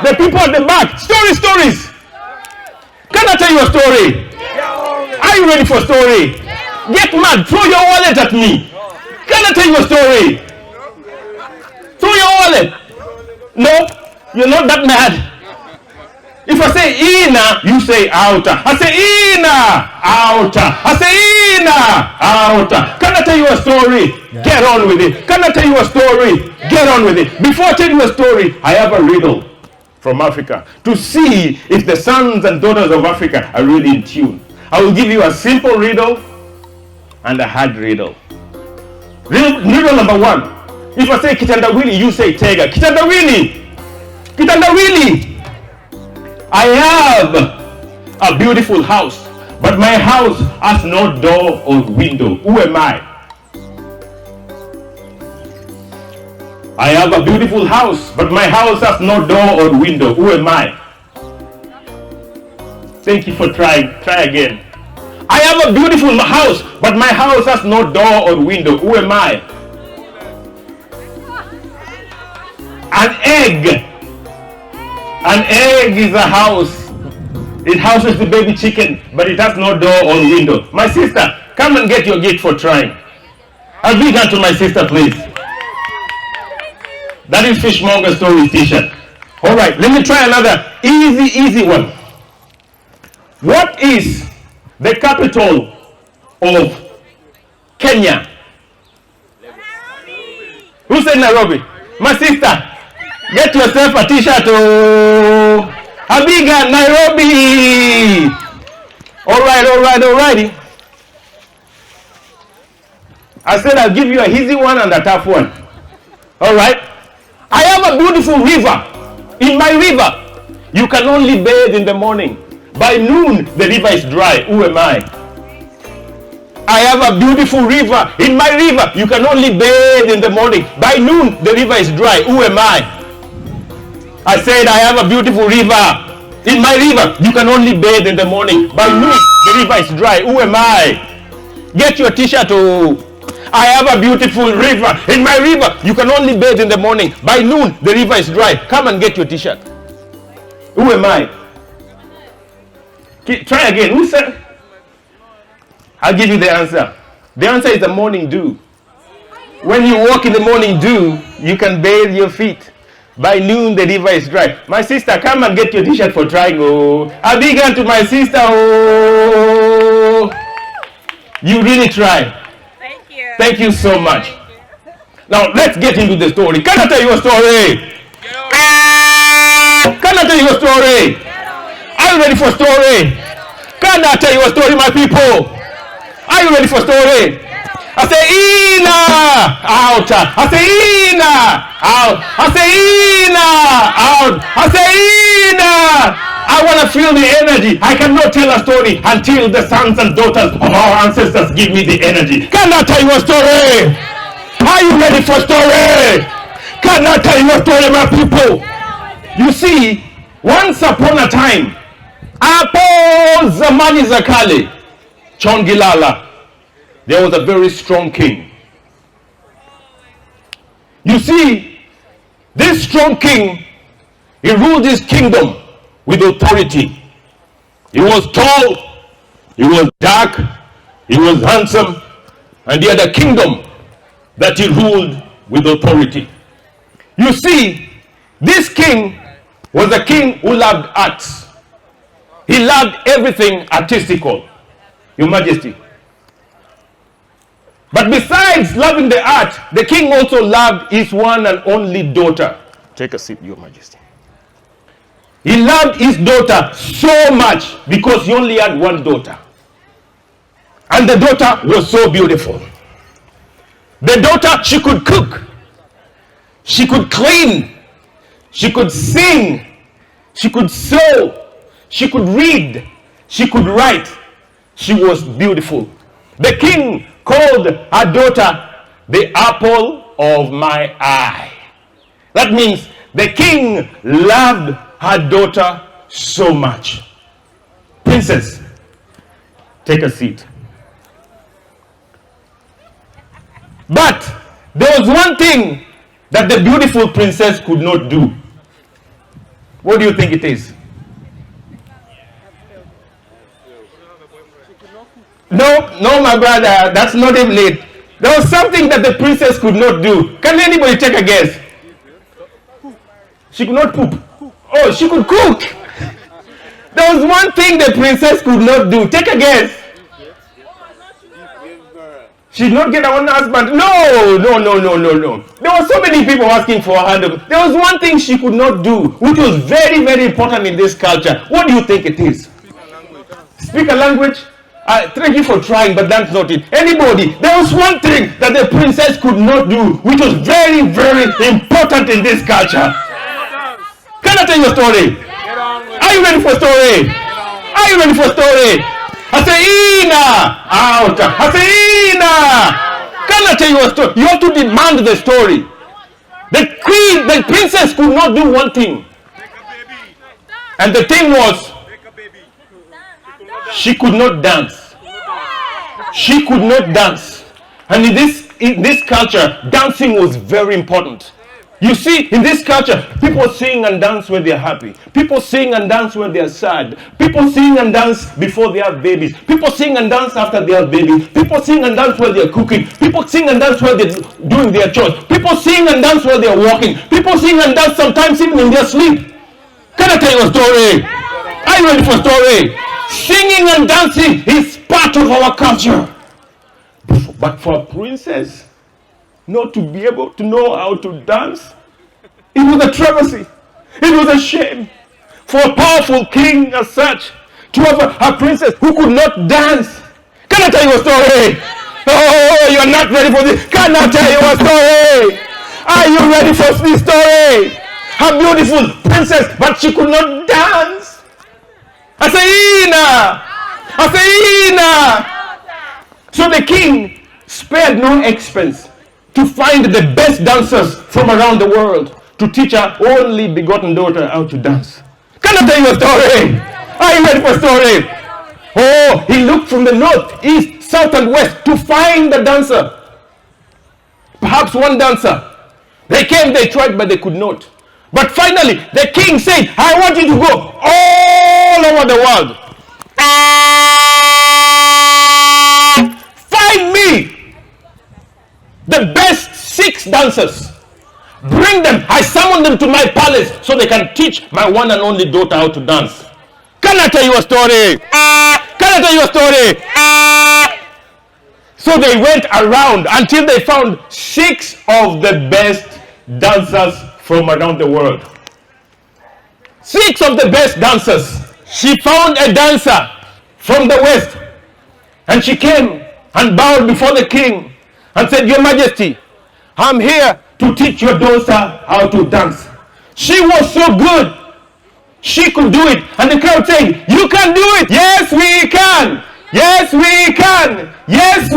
The people at the back, stories. Can I tell you a story? Are you ready for a story? Get mad, throw your wallet at me. Can I tell you a story? Throw your wallet. No, you're not that mad. If I say inner, you say outer. I say inner, outer. I say inner, outer. Can I tell you a story? Get on with it. Can I tell you a story? Get on with it. Before I tell you a story, I have a riddle from Africa to see if the sons and daughters of Africa are really in tune. I will give you a simple riddle and a hard riddle. Riddle number one. If I say kitandawili, you say tega. Kitandawili. I have a beautiful house, but my house has no door or window. Who am I? I have a beautiful house, but my house has no door or window. Who am I? Thank you for trying. Try again. I have a beautiful house, but my house has no door or window. Who am I? An egg. An egg is a house. It houses the baby chicken, but it has no door or window. My sister, come and get your gift for trying. A big hand to my sister, please. That is Fishmonger Stories t-shirt. All right, let me try another easy one. What is the capital of Kenya? Who said Nairobi? My sister, get yourself a t-shirt. Oh, Abiga, Nairobi. Alrighty. I said I'll give you a easy one and a tough one. All right. I have a beautiful river. In my river, you can only bathe in the morning. By noon, the river is dry. Who am I? I have a beautiful river. In my river, you can only bathe in the morning. By noon, the river is dry. Who am I? I said I have a beautiful river. In my river, you can only bathe in the morning. By noon, the river is dry. Who am I? Get your t-shirt. Oh. I have a beautiful river. In my river, you can only bathe in the morning. By noon, the river is dry. Come and get your t-shirt. Who am I? Try again. Who said? I'll give you the answer. The answer is the morning dew. When you walk in the morning dew, you can bathe your feet. By noon, the river is dry. My sister, come and get your t-shirt for trying. Oh, a big hand to my sister. Oh, you really try. Thank you so much. Now let's get into the story. Can I tell you a story? Can I tell you a story? Are you ready for a story? Can I tell you a story, my people? Are you ready for a story? I say inna, outer. I say inna, out. I say inna, out. I say inna. I want to feel the energy. I cannot tell a story until the sons and daughters of our ancestors give me the energy. Can I tell you a story? Are you ready for a story? Can I tell you a story, my people? You see, once upon a time, hapo zamani za kale, Chongilala, there was a very strong king. You see, this strong king, he ruled his kingdom with authority. He was tall, he was dark, he was handsome, and he had a kingdom that he ruled with authority. You see, this king was a king who loved arts. He loved everything artistical, Your Majesty. But besides loving the art, the king also loved his one and only daughter. Take a seat, Your Majesty. He loved his daughter so much because he only had one daughter. And the daughter was so beautiful. The daughter, she could cook, she could clean, she could sing, she could sew, she could read, she could write. She was beautiful. The king called her daughter the apple of my eye. That means the king loved her daughter so much. Princess, take a seat. But there was one thing that the beautiful princess could not do. What do you think it is? No, my brother, that's not even it. There was something that the princess could not do. Can anybody take a guess? She could not poop. Oh, she could cook. There was one thing the princess could not do. Take a guess. She did not get her own husband. No. There were so many people asking for her hand. There was one thing she could not do, which was very, very important in this culture. What do you think it is? Speak a language? Thank you for trying, but that's not it. Anybody? There was one thing that the princess could not do, which was very, very important in this culture. Can I tell you a story? Are you ready for a story? Are you ready for a story? I say, Ina! Out! I say, Ina! Can I tell you a story? You have to demand the story. The princess could not do one thing. And the thing was, she could not dance. She could not dance. And in this culture, dancing was very important. You see, in this culture, people sing and dance when they're happy. People sing and dance when they're sad. People sing and dance before they have babies. People sing and dance after they have babies. People sing and dance while they're cooking. People sing and dance while they're doing their chores. People sing and dance while they're walking. People sing and dance sometimes even in their sleep. Can I tell you a story? Are you ready for a story? Singing and dancing is part of our culture. But for a princess not to be able to know how to dance, it was a travesty. It was a shame for a powerful king as such to have a princess who could not dance. Can I tell you a story? Oh, you're not ready for this. Can I tell you a story? Are you ready for this story? A beautiful princess, but she could not dance. I say, Ina! So the king spared no expense to find the best dancers from around the world to teach her only begotten daughter how to dance. Can I tell you a story? Are you ready for a story? Oh, he looked from the north, east, south and west to find the dancer. Perhaps one dancer. They came, they tried, but they could not. But finally, the king said, I want you to go all over the world. Find me the best 6 dancers. Bring them. I summon them to my palace so they can teach my one and only daughter how to dance. Can I tell you a story? Can I tell you a story? So they went around until they found 6 of the best dancers from around the world. 6 of the best dancers. She found a dancer from the west, and she came and bowed before the king and said, Your Majesty, I'm here to teach your daughter how to dance. She was so good. She could do it. And the crowd saying, You can do it. Yes, we can. Yes, we can. Yes,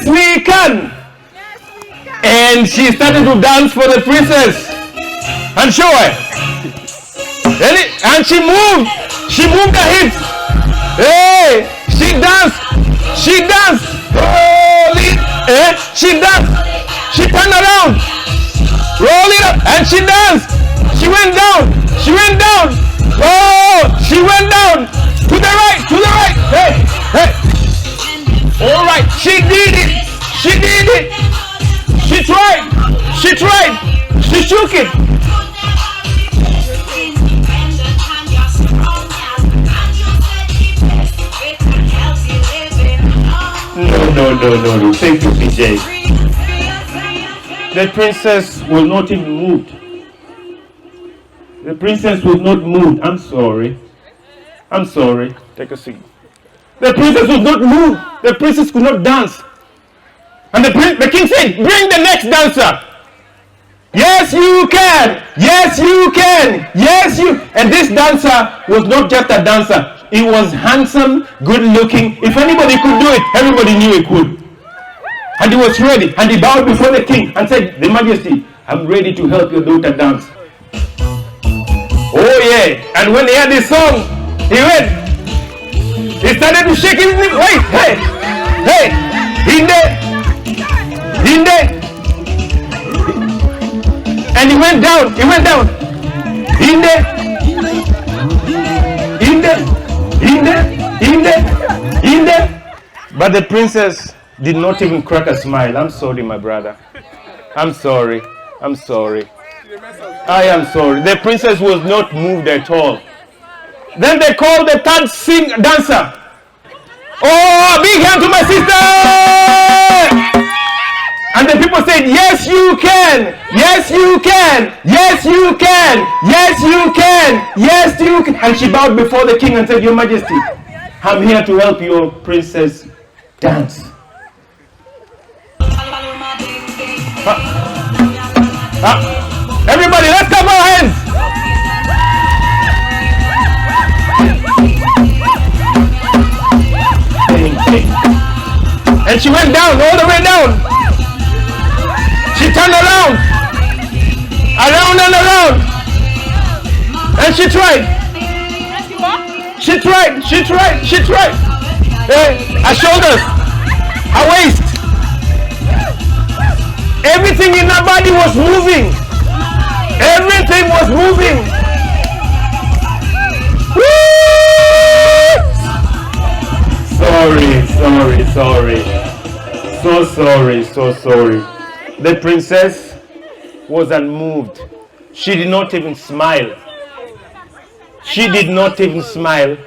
we can. And she started to dance for the princess. And show her. And she moved her hips. Hey, she danced. Roll it. She danced. She turned around. Roll it up. And she danced. She went down. Oh, she went down. To the right. Hey. All right. She did it. She tried. She shook it. No. Thank you, PJ. The princess was not even moved. I'm sorry. Take a seat. The princess was not moved. The princess could not dance. And the king said, bring the next dancer. Yes, you can. Yes, you can. Yes, you. And this dancer was not just a dancer. He was handsome, good looking. If anybody could do it, everybody knew he could. And he was ready. And he bowed before the king and said, "The Majesty, I'm ready to help your daughter dance." Oh yeah. And when he heard this song, he went. He started to shake his knees. Wait, hey, hey, Hinde. And he went down. Hinde. But the princess did not even crack a smile. I'm sorry, my brother. I'm sorry. I am sorry. The princess was not moved at all. Then they called the third dancer. Oh, big hand to my sister! And the people said, yes, you can. Yes, you can. Yes, you can. Yes, you can. Yes, you can. And she bowed before the king and said, "Your Majesty, I'm here to help your princess dance." Everybody, let's clap our hands. And she went down, all the way down. She turned around and around. And she tried. Her shoulders, her waist. Everything in her body was moving. Everything was moving. Woo! Sorry. So sorry. The princess was unmoved. She did not even smile. She did not even smile.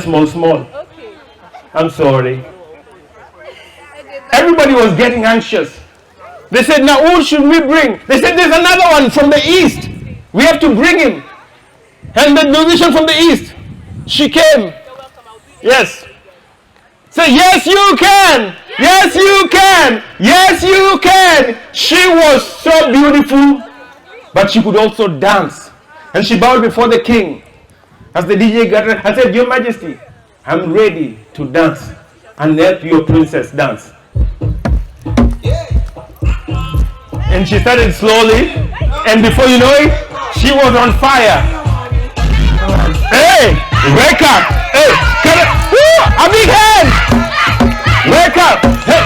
Small. I'm sorry. Everybody was getting anxious. They said, now who should we bring? They said, there's another one from the east. We have to bring him. And the musician from the east, she came. Yes. Say, yes, you can. Yes, you can. Yes, you can. She was so beautiful, but she could also dance. And she bowed before the king as the DJ got ready and said, "Your Majesty, I'm ready to dance and help your princess dance." And she started slowly, and before you know it, she was on fire. Hey, wake up! Hey, come on. Woo, a big hand! Wake up! Hey,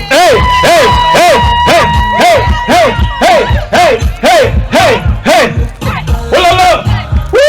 hey, hey, hey, hey, hey, hey, hey, hey, hey, hey, hey! Woo!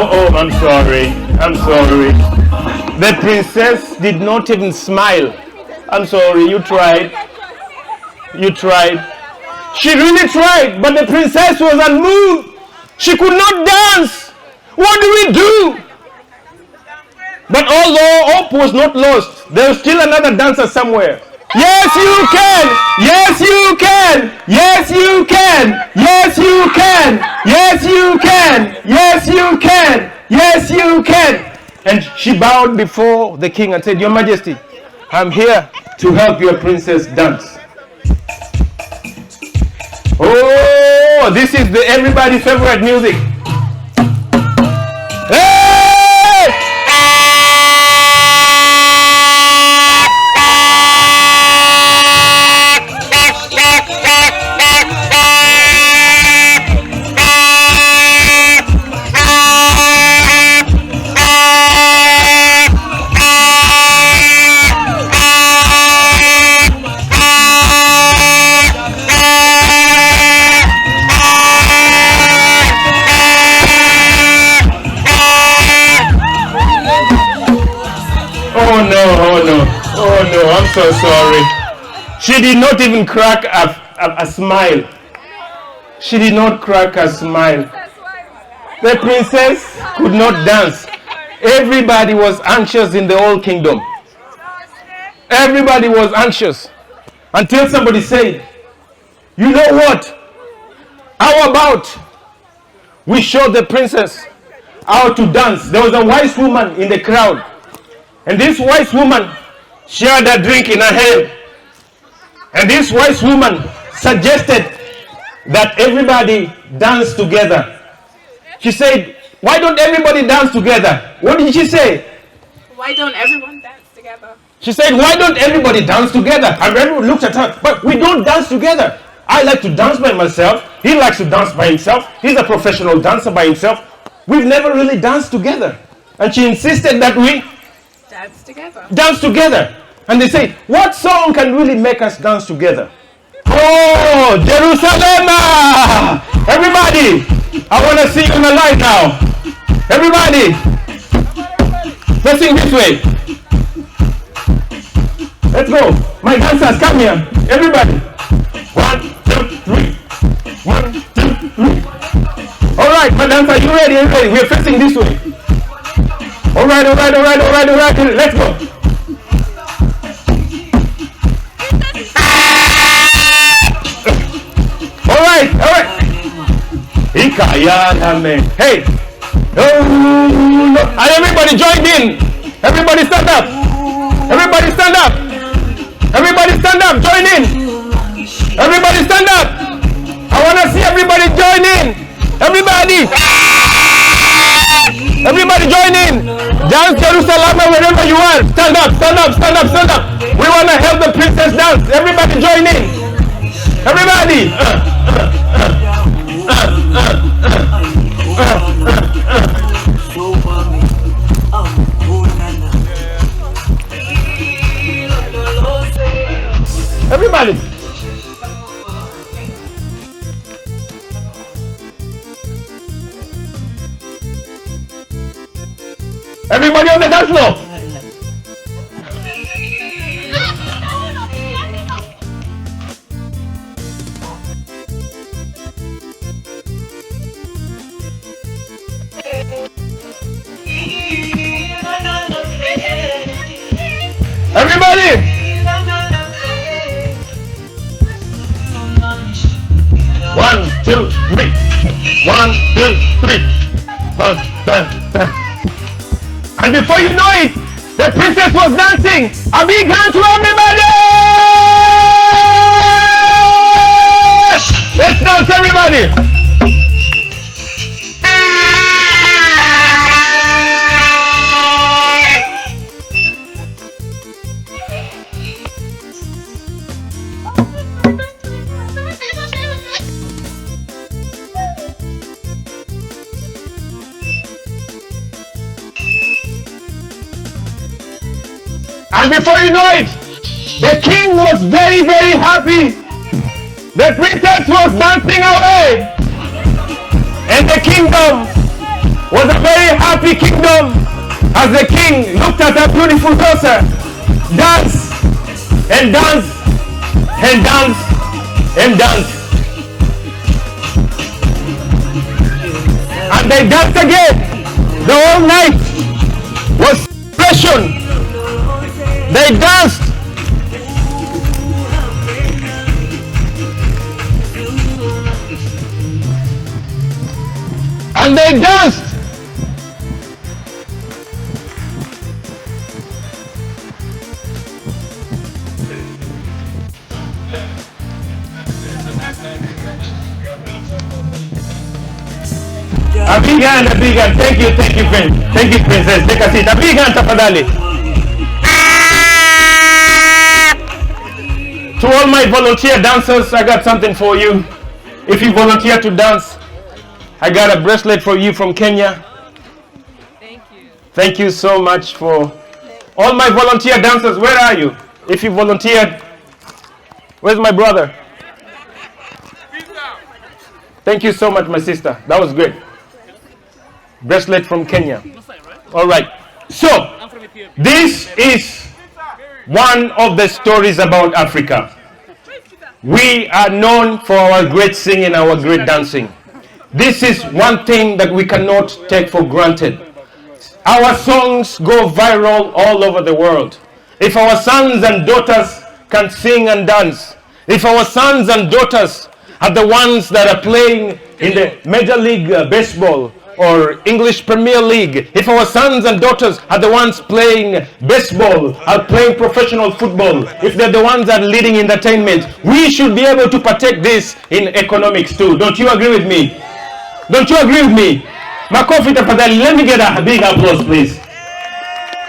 Oh, I'm sorry. The princess did not even smile. I'm sorry, you tried. She really tried, but the princess was unmoved. She could not dance. What do we do? But although hope was not lost, there was still another dancer somewhere. Yes, you can. Yes, you can. Yes, you can. Yes, you can. Yes, you can. Yes, you can. Yes, you can. And she bowed before the king and said, "Your Majesty, I'm here to help your princess dance." Oh, this is the everybody's favorite music. Hey! so sorry. She did not even crack a smile. She did not crack a smile. The princess could not dance. Everybody was anxious in the whole kingdom. Everybody was anxious. Until somebody said, you know what? How about we show the princess how to dance? There was a wise woman in the crowd. And this wise woman, she had a drink in her hand. And this wise woman suggested that everybody dance together. She said, why don't everybody dance together? What did she say? Why don't everyone dance together? She said, why don't everybody dance together? And everyone looked at her, but we don't dance together. I like to dance by myself. He likes to dance by himself. He's a professional dancer by himself. We've never really danced together. And she insisted that we dance together. Dance together. And they say, what song can really make us dance together? Oh, Jerusalem! Everybody, I want to see you alive now. Everybody, let's sing this way. Let's go. My dancers, come here. Everybody. 1, 2, 3. 1, 2, 3. All right, my dancer, you ready? You ready? We're facing this way. All right. Let's go. All right. Hey. Oh, no. And everybody joined in. Everybody stand up. Everybody stand up. Everybody stand up. Join in. Everybody stand up. I want to see everybody join in. Everybody. Everybody join in. Dance Jerusalem wherever you are. Stand up. We want to help the princess dance. Everybody join in. Everybody. Everybody. Everybody on the dance floor. Everybody. 1, 2, 3. 1, 2, 3. And before you know it, the princess was dancing. A big hand to everybody! Let's dance, everybody! And before you know it, the king was very, very happy. The princess was dancing away. And the kingdom was a very happy kingdom as the king looked at her beautiful daughter dance and dance and dance and dance. And they danced again. The whole night was celebration. They danced. And they danced. A big hand, a big hand. Thank you, friend. Thank you, princess. Take a seat. A big hand, tafadhali. To all my volunteer dancers, I got something for you. If you volunteer to dance, I got a bracelet for you from Kenya. Thank you. Thank you so much for all my volunteer dancers. Where are you? If you volunteered, where's my brother? Thank you so much, my sister. That was great. Bracelet from Kenya. All right. So, this is one of the stories about Africa. We are known for our great singing, our great dancing. This is one thing that we cannot take for granted. Our songs go viral all over the world. If our sons and daughters can sing and dance, if our sons and daughters are the ones that are playing in the Major League Baseball or English Premier League, if our sons and daughters are the ones playing baseball, are playing professional football, if they're the ones that are leading entertainment, we should be able to partake this in economics too. Don't you agree with me? Don't you agree with me? Makofi tafadhali, let me get a big applause, please.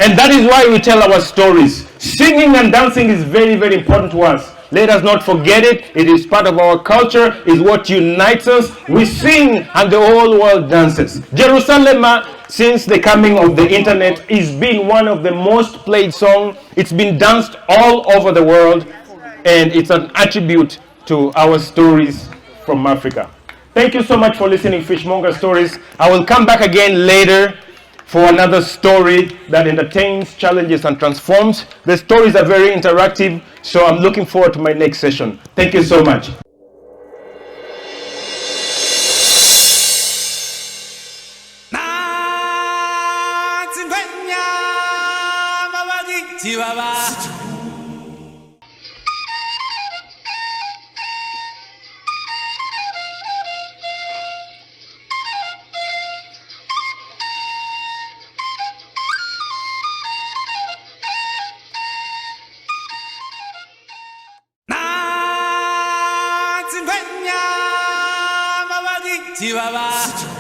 And that is why we tell our stories. Singing and dancing is very, very important to us. Let us not forget it. It is part of our culture. It's what unites us. We sing and the whole world dances. Jerusalem, since the coming of the internet, is been one of the most played songs. It's been danced all over the world. And it's an attribute to our stories from Africa. Thank you so much for listening, Fishmonger Stories. I will come back again later for another story that entertains, challenges, and transforms. The stories are very interactive, so I'm looking forward to my next session. Thank you so much. Chihuahua.